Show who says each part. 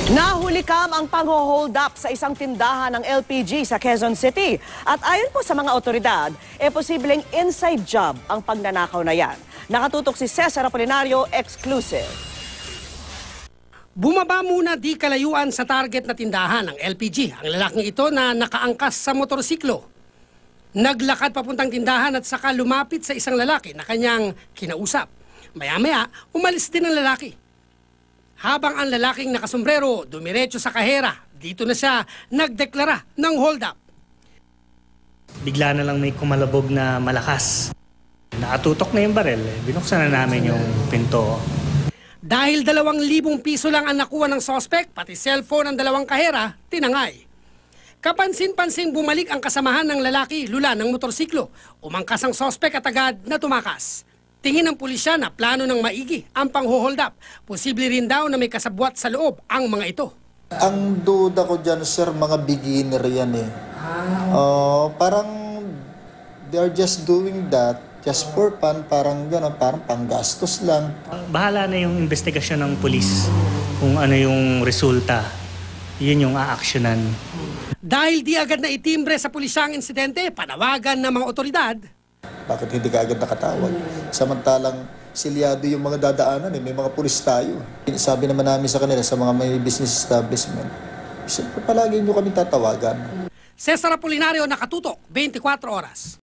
Speaker 1: Nahuli kam ang pang-hold up sa isang tindahan ng LPG sa Quezon City. At ayon po sa mga otoridad, posibleng inside job ang pagnanakaw na yan. Nakatutok si Cesar Apolinario, exclusive.
Speaker 2: Bumaba muna di kalayuan sa target na tindahan ng LPG ang lalaking ito na nakaangkas sa motorsiklo. Naglakad papuntang tindahan at saka lumapit sa isang lalaki na kanyang kinausap. Maya-maya, umalis din ang lalaki. Habang ang lalaking nakasombrero dumiretso sa kahera, dito na siya nagdeklara ng hold up.
Speaker 3: Bigla na lang may kumalabog na malakas. Nakatutok na yung barel, binuksan na namin yung pinto.
Speaker 2: Dahil 2,000 piso lang ang nakuha ng sospek, pati cellphone ng dalawang kahera, tinangay. Kapansin-pansin bumalik ang kasamahan ng lalaki, lula ng motorsiklo. Umangkas ang sospek at agad na tumakas. Tingin ng pulisya na plano ng maigi ang pang-hold up. Posible rin daw na may kasabwat sa loob ang mga ito.
Speaker 4: Ang duda ko dyan, sir, mga beginner yan eh. Parang they are just doing that just for fun, parang gano'n, parang panggastos lang.
Speaker 3: Bahala na yung investigasyon ng pulis kung ano yung resulta. Yun yung aaksyonan.
Speaker 2: Dahil di agad na itimbre sa pulisya ang insidente, panawagan ng mga otoridad.
Speaker 4: Bakit hindi ka agad nakatawag? Samantalang silyado yung mga dadaanan eh, may mga pulis tayo. Sabi naman namin sa kanila, sa mga may business establishment, siyempre palagi nyo kami tatawagan.
Speaker 2: Cesar Apolinario, nakatutok, 24 oras.